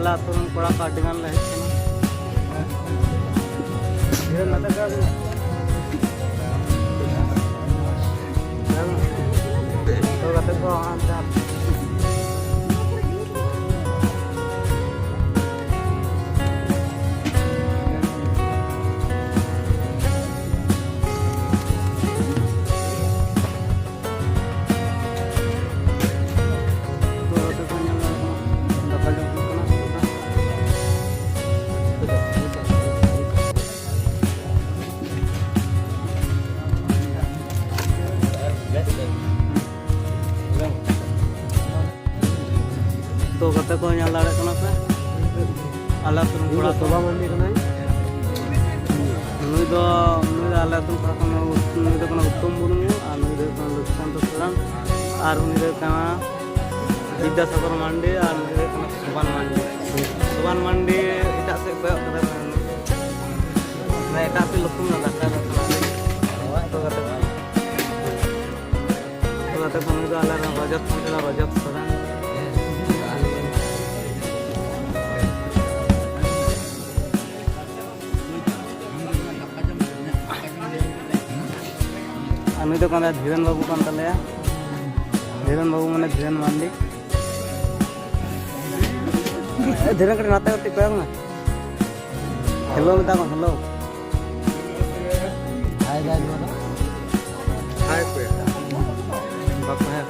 ala turun kora ka dengan lah itu. Dia nada kan. तो कहते को हाँ तो कते को nyala rek kana pe ala turun kora soba mandi kana nui do ala turun kora kana nui do kana uttom burungi ar nui do kana luksanta suran ar nui do kana Vidyasagar mandi ar nui do kana soban mandi etak se koyok kada na etak se lukum na dakar to kate ko nui do ala rajat suran আমি তো কান্দা ধীরেন বাবু কান্তালে ধীরেন বাবু মানে ধীরেন মান্ডি ধীরেন করে নাতে করতে কয় না hello মেতা কো hello hi guys বলো হাই কই বাপ হ্যাঁ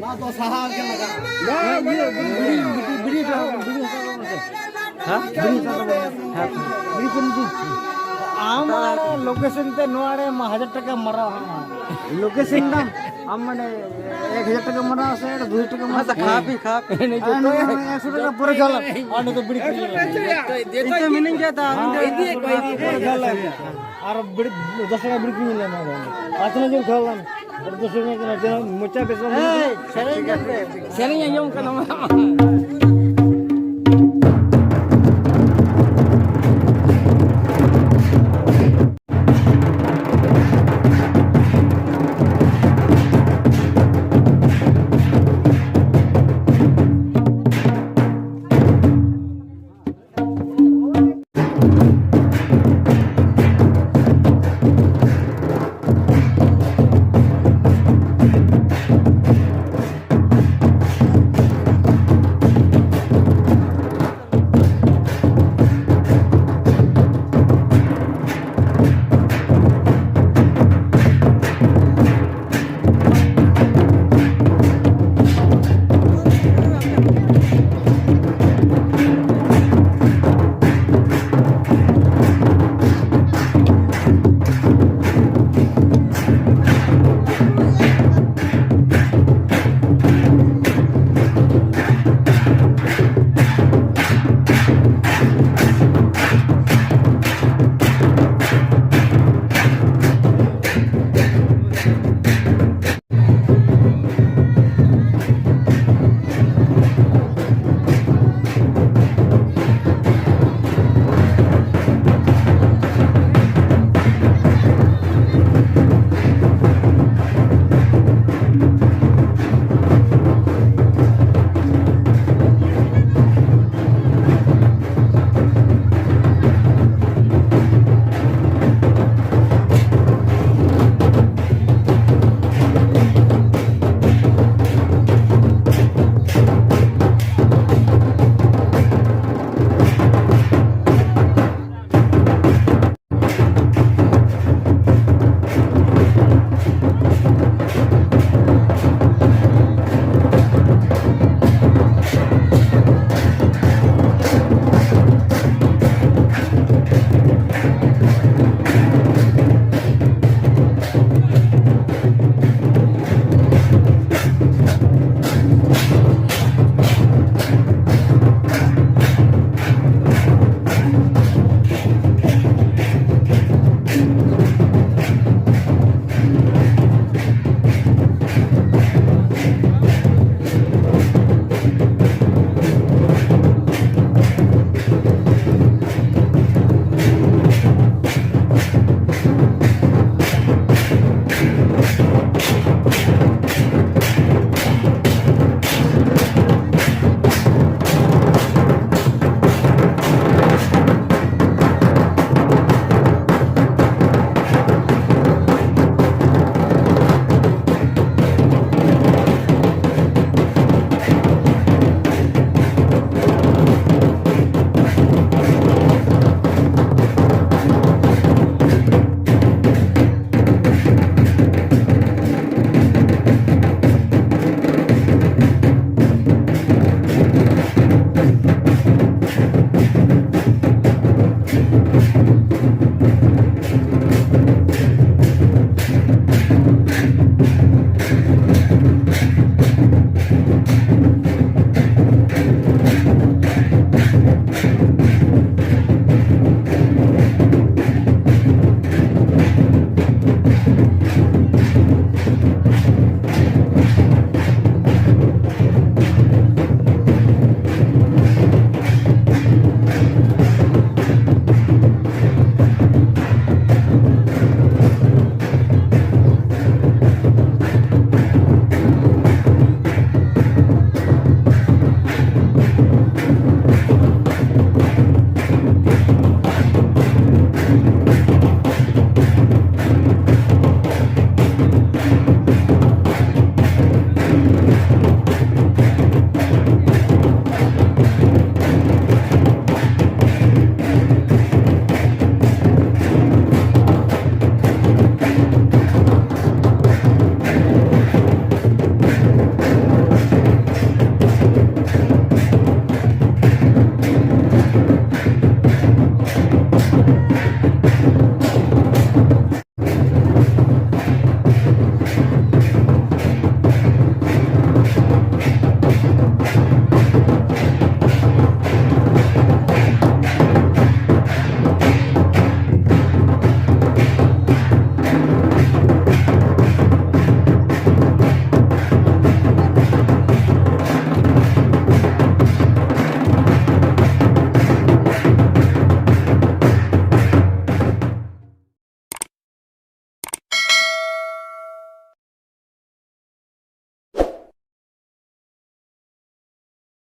ना तो सहार के लगा बिड़ी हां बिड़ी कोन दी आमार लोकेशन ते नोआरे 1000 টাকা মারা लोकेशन दाम आमने 1000 টাকা মারা আছে 200 টাকা মারা खा नहीं जो 100 টাকা পরে চলা আর তো বিড়ি কিনে এটা মিনিং जाता इदी कोई পরে চলা আর বিড়ি 10 টাকা বিড়ি কিনে না আতনা जो খাওয়ালাম আর 200 টাকা মুচা বেচা সেরেন সেরেন আইয়ম কেন